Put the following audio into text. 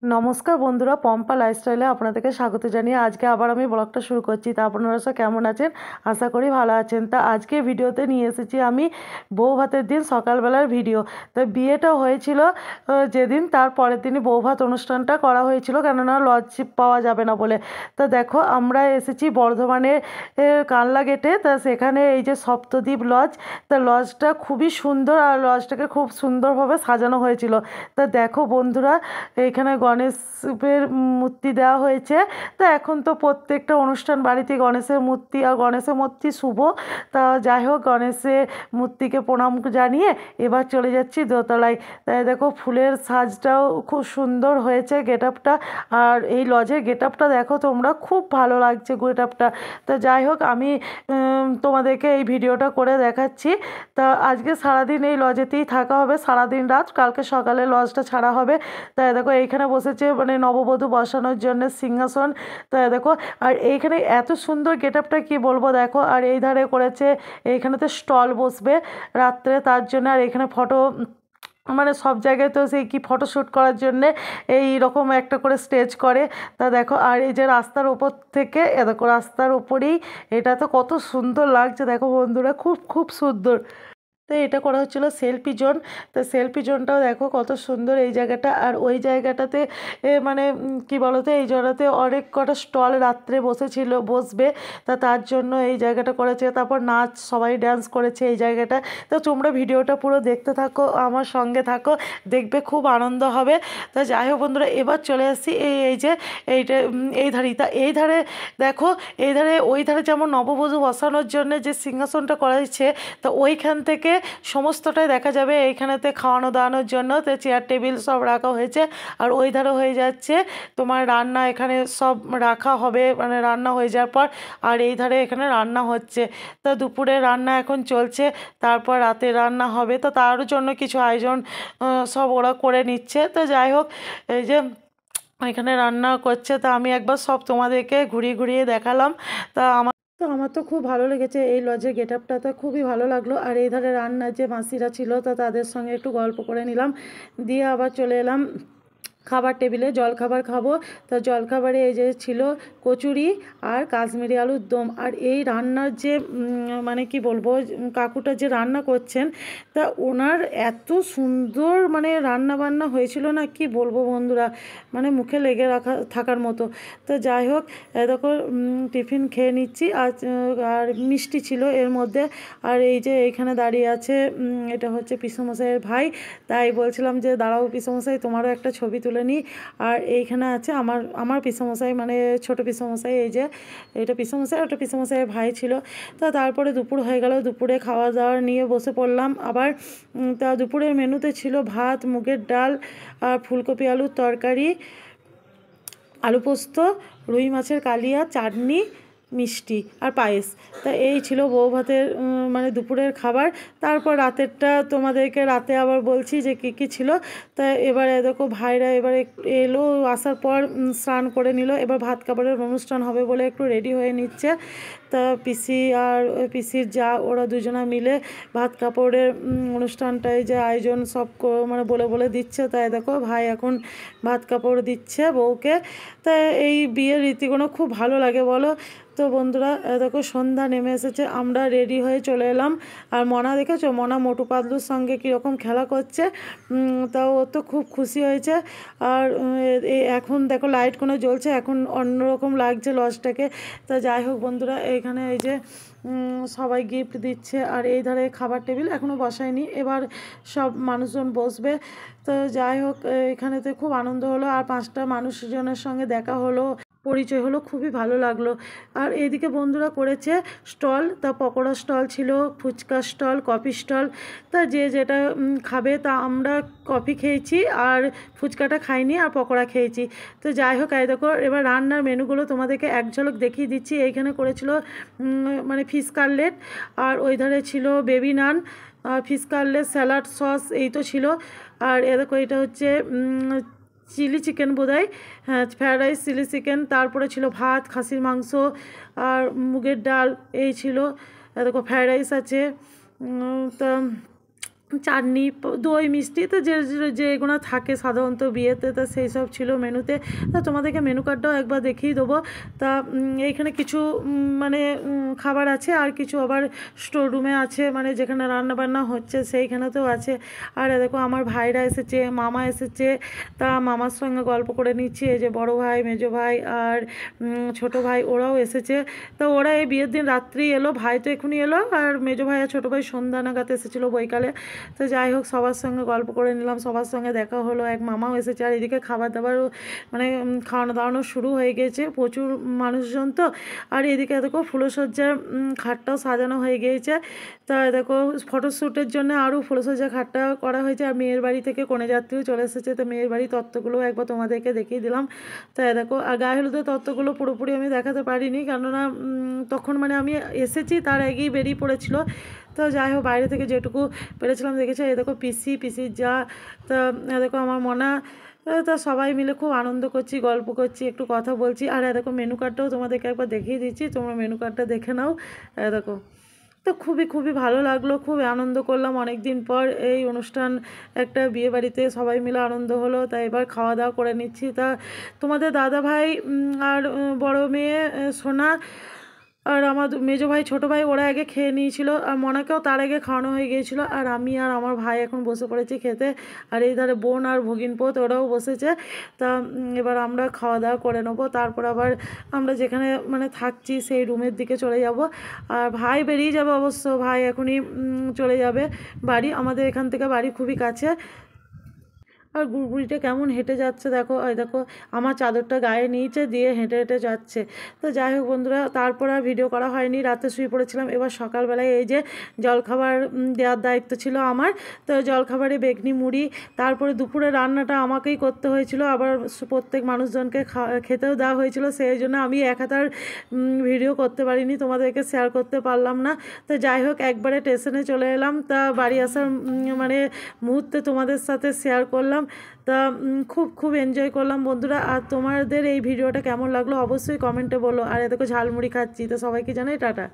নমস্কার বন্ধুরা, পম্পা লাইফস্টাইলে আপনাদেরকে স্বাগত জানিয়ে আজকে আবার আমি ব্লগটা শুরু করছি। তা আপনারা সব কেমন আছেন? আশা করি ভালো আছেন। তা আজকে ভিডিওতে নিয়ে এসেছি আমি বউ ভাতের দিন সকালবেলার ভিডিও। তো বিয়েটা হয়েছিল যেদিন, তার পরের দিনই বউ ভাত অনুষ্ঠানটা করা হয়েছিল, কেননা লজ পাওয়া যাবে না বলে। তো দেখো আমরা এসেছি বর্ধমানের কানলা গেটে। তা সেখানে এই যে সপ্তদ্বীপ লজ, তা লজটা খুবই সুন্দর আর লজটাকে খুব সুন্দরভাবে সাজানো হয়েছিল। তা দেখো বন্ধুরা, এখানে গণেশের মূর্তি দেওয়া হয়েছে। তো এখন তো প্রত্যেকটা অনুষ্ঠান বাড়িতে গণেশের মূর্তি, আর গণেশের মূর্তি শুভ। তা যাই হোক, গণেশের মূর্তিকে প্রণাম জানিয়ে এবার চলে যাচ্ছি দোতলায়। তাই দেখো ফুলের সাজটাও খুব সুন্দর হয়েছে, গেট আপটা। আর এই লজের গেট আপটা দেখো তোমরা, খুব ভালো লাগছে গেট আপটা। তো যাই হোক, আমি তোমাদেরকে এই ভিডিওটা করে দেখাচ্ছি। তা আজকে সারাদিন এই লজেতেই থাকা হবে, সারাদিন রাত, কালকে সকালে লজটা ছাড়া হবে। তাই দেখো এইখানে বসেছে মানে নববধূ বসানোর জন্য সিংহাসন। তাই দেখো, আর এইখানে এত সুন্দর গেট আপটা কী বলবো দেখো। আর এই ধারে করেছে, এইখানেতে স্টল বসবে রাত্রে, তার জন্য। আর এখানে ফটো মানে সব জায়গায় তো সেই কি ফটোশ্যুট করার জন্যে এই রকম একটা করে স্টেজ করে। তা দেখো, আর এই যে রাস্তার ওপর থেকে দেখো, রাস্তার ওপরেই এটা তো কত সুন্দর লাগছে দেখো বন্ধুরা, খুব খুব সুন্দর। তো এটা করা হচ্ছিলো সেলফি জোন। তো সেলফি জোনটাও দেখো কত সুন্দর এই জায়গাটা। আর ওই জায়গাটাতে মানে কি বলতো, এই জায়গাতে অনেক কটা স্টল রাত্রে বসবে। তা তার জন্য এই জায়গাটা করেছে। তারপর নাচ, সবাই ড্যান্স করেছে এই জায়গাটা। তো তোমরা ভিডিওটা পুরো দেখতে থাকো, আমার সঙ্গে থাকো, দেখবে খুব আনন্দ হবে। তা যাই হোক বন্ধুরা, এবার চলে আসছি এই যে এইটা এই ধারেই। তা এই ধারে দেখো, এই ধারে ওই ধারে যেমন নববধূ বসানোর জন্য যে সিংহাসনটা করা হয়েছে, তা ওইখান থেকে সমস্তটাই দেখা যাবে এইখানেতে খাওয়ানো দাওয়ানোর জন্য। তো চেয়ার টেবিল সব রাখা হয়েছে। আর ওই ধারে হয়ে যাচ্ছে তোমার রান্না, এখানে সব রাখা হবে মানে রান্না হয়ে যাওয়ার পর। আর এই ধারে এখানে রান্না হচ্ছে। তা দুপুরে রান্না এখন চলছে, তারপর রাতে রান্না হবে। তো তার জন্য কিছু আয়োজন সব ওরা করে নিচ্ছে। তো যাই হোক, এই যে এখানে রান্না করছে, তা আমি একবার সব তোমাদেরকে ঘুরিয়ে ঘুরিয়ে দেখালাম। তা আমার তো খুব ভালো লেগেছে এই লজের গেট আপটা, তো খুবই ভালো লাগলো। আর এই ধারে রান্নার যে মাসিরা ছিল, তা তাদের সঙ্গে একটু গল্প করে নিলাম, দিয়ে আবার চলে এলাম খাবার টেবিলে। জলখাবার খাবো। তা জলখাবারে এই যে ছিল কচুরি আর কাশ্মীরি আলুর দম। আর এই রান্নার যে মানে কি বলবো, কাকুটা যে রান্না করছেন, তা ওনার এত সুন্দর মানে রান্না বান্না হয়েছিল না, কি বলবো বন্ধুরা, মানে মুখে লেগে থাকার মতো। তো যাই হোক, দেখো টিফিন খেয়ে নিচ্ছি। আর মিষ্টি ছিল এর মধ্যে। আর এই যে এইখানে দাঁড়িয়ে আছে, এটা হচ্ছে পিসেমশাইয়ের ভাই। তাই বলছিলাম যে দাঁড়াও পিসেমশাই, তোমারও একটা ছবি তুলে নিই। আর এইখানে আছে আমার পিসেমশাই, মানে ছোটো পিসেমশাই। এই যে এটা পিসেমশাই, ওটা পিসেমশাইয়ের ভাই ছিল। তা তারপরে দুপুর হয়ে গেল, দুপুরে খাওয়া দাওয়া নিয়ে বসে পড়লাম আবার। তা দুপুরের মেনুতে ছিল ভাত, মুগের ডাল, আর ফুলকপি আলুর তরকারি, আলু পোস্ত, রুই মাছের কালিয়া, চাটনি, মিষ্টি আর পায়েস। তা এই ছিল বউ ভাতের মানে দুপুরের খাবার। তারপর রাতেরটা তোমাদেরকে রাতে আবার বলছি যে কী কী ছিল। তা এবারে দেখো ভাইরা এবারে এলো, আসার পর স্নান করে নিল। এবার ভাত খাবারের অনুষ্ঠান হবে বলে একটু রেডি হয়ে নিচ্ছে। তা পিসি আর পিসির যা, ওরা দুজনা মিলে ভাত কাপড়ের অনুষ্ঠানটায় যে আয়োজন সব মানে বলে বলে দিচ্ছে। তাই দেখো ভাই এখন ভাত কাপড় দিচ্ছে বউকে। তা এই বিয়ের রীতিগুলো খুব ভালো লাগে বলো। তো বন্ধুরা দেখো সন্ধ্যা নেমে এসেছে, আমরা রেডি হয়ে চলে এলাম। আর মনা দেখেছো, মনা মোটু পাতলুর সঙ্গে কীরকম খেলা করছে, তা ও তো খুব খুশি হয়েছে। আর এখন দেখো লাইটগুলো জ্বলছে, এখন অন্যরকম লাগছে লজটাকে। তা যাই হোক বন্ধুরা, এইখানে এই যে সবাই গিফট দিচ্ছে। আর এই ধারে খাবার টেবিল এখনও বসায়নি, এবার সব মানুষজন বসবে। তো যাই হোক, এখানেতে খুব আনন্দ হলো। আর 5টা মানুষজনের সঙ্গে দেখা হলো, পরিচয় হলো, খুবই ভালো লাগলো। আর এইদিকে বন্ধুরা করেছে স্টল। তা পকোড়া স্টল ছিল, ফুচকা স্টল, কফি স্টল। তা যে যেটা খাবে, তা আমরা কফি খেয়েছি আর ফুচকাটা খাইনি, আর পকোড়া খেয়েছি। তো যাই হোক, এই দেখো এবার রান্নার মেনুগুলো তোমাদেরকে এক ঝলক দেখিয়ে দিচ্ছি। এইখানে করেছিল মানে ফিশ কাটলেট, আর ওই ধারে ছিল বেবি নান, আর ফিশ কাটলেট, স্যালাড, সস, এই তো ছিল। আর এ দেখো এটা হচ্ছে চিলি চিকেন বোধহয়, হ্যাঁ ফ্রায়েড রাইস, চিলি চিকেন। তারপরে ছিল ভাত, খাসির মাংস আর মুগের ডাল, এই ছিল। দেখো ফ্রায়েড রাইস আছে। তা চাটনি দই মিষ্টি তো যেগুলো থাকে সাধারণত বিয়েতে, তা সেই সব ছিল মেনুতে। তা তোমাদেরকে মেনু কার্ডটাও একবার দেখিয়ে দেবো। তা এইখানে কিছু মানে খাবার আছে, আর কিছু আবার স্টোর রুমে আছে, মানে যেখানে রান্নাবান্না হচ্ছে সেইখানেতেও আছে। আর দেখো আমার ভাইরা এসেছে, মামা এসেছে, তা মামার সঙ্গে গল্প করে নিচ্ছি। এই যে বড় ভাই, মেজো ভাই আর ছোট ভাই ওরাও এসেছে। তো ওরা এই বিয়ের দিন রাত্রি এলো, ভাই তো এখনই এলো, আর মেজো ভাই আর ছোটো ভাই সন্ধ্যা নাগাদ এসেছিলো বৈকালে। তো যাই হোক সবার সঙ্গে গল্প করে নিলাম, সবার সঙ্গে দেখা হলো। এক মামাও এসেছে, আর এদিকে খাবার দাবারও মানে খাওয়ানো দাওয়ানো শুরু হয়ে গেছে, প্রচুর মানুষজন তো। আর এদিকে দেখো ফুলসজ্জার খাটটাও সাজানো হয়ে গিয়েছে। তা দেখো ফটোশ্যুটের জন্য আরও ফুলসজ্জা খাটটা করা হয়েছে। আর মেয়ের বাড়ি থেকে কনে যাত্রীও চলে এসেছে, তো মেয়ের বাড়ির তত্ত্বগুলো একবার তোমাদেরকে দেখিয়ে দিলাম। তাই দেখো, আর গায়ে হলুদের তত্ত্বগুলো পুরোপুরি আমি দেখাতে পারিনি, কেননা তখন মানে আমি এসেছি তার আগেই বেরিয়ে পড়েছিল। তো যাই হোক বাইরে থেকে যেটুকু পেরেছিলাম দেখেছি। এই দেখো পিসির যা, তা দেখো আমার মনা, তা সবাই মিলে খুব আনন্দ করছি, গল্প করছি, একটু কথা বলছি। আর দেখো মেনু কার্ডটাও তোমাদেরকে একবার দেখিয়ে দিচ্ছি, তোমরা মেনু কার্ডটা দেখে নাও। দেখো, তো খুবই খুবই ভালো লাগলো, খুব আনন্দ করলাম অনেক দিন পর এই অনুষ্ঠান, একটা বিয়ে বাড়িতে সবাই মিলে আনন্দ হলো। তাই এবার খাওয়া দাওয়া করে নিচ্ছি। তা তোমাদের দাদা ভাই আর বড় মেয়ে সোনা আর আমার মেজো ভাই ছোটো ভাই ওরা আগে খেয়ে নিয়েছিল, আর মনাকেও তার আগে খাওয়ানো হয়ে গিয়েছিলো। আর আমি আর আমার ভাই এখন বসে পড়েছি খেতে। আর এই ধারে বোন আর ভগিনপোত ওরাও বসেছে। তা এবার আমরা খাওয়া দাওয়া করে নেবো, তারপর আবার আমরা যেখানে মানে থাকছি সেই রুমের দিকে চলে যাব। আর ভাই বেরিয়ে যাবে অবশ্য, ভাই এখনই চলে যাবে বাড়ি, আমাদের এখান থেকে বাড়ি খুবই কাছে। আর গুড়গুড়িটা কেমন হেঁটে যাচ্ছে দেখো, ওই দেখো আমার চাদরটা গায়ে নিয়েছে, দিয়ে হেঁটে হেঁটে যাচ্ছে। তো যাই হোক বন্ধুরা, তারপর আর ভিডিও করা হয়নি, রাতে শুয়ে পড়েছিলাম। এবার সকালবেলায় এই যে জলখাবার দেওয়ার দায়িত্ব ছিল আমার। তো জলখাবারে বেগনি মুড়ি, তারপরে দুপুরে রান্নাটা আমাকেই করতে হয়েছিল, আবার প্রত্যেক মানুষজনকে খেতেও দেওয়া হয়েছিল। সেই জন্য আমি এক হাতার ভিডিও করতে পারিনি, তোমাদেরকে শেয়ার করতে পারলাম না। তো যাই হোক একবারে স্টেশনে চলে এলাম, তা বাড়ি আসার মানে মুহূর্তে তোমাদের সাথে শেয়ার করলাম। তা খুব খুব এনজয় করলাম বন্ধুরা। আর তোমাদের এই ভিডিওটা কেমন লাগলো অবশ্যই কমেন্টে বলো। আর এদিকে ঝালমুড়ি খাচ্ছি, তো সবাইকে জানাই টাটা।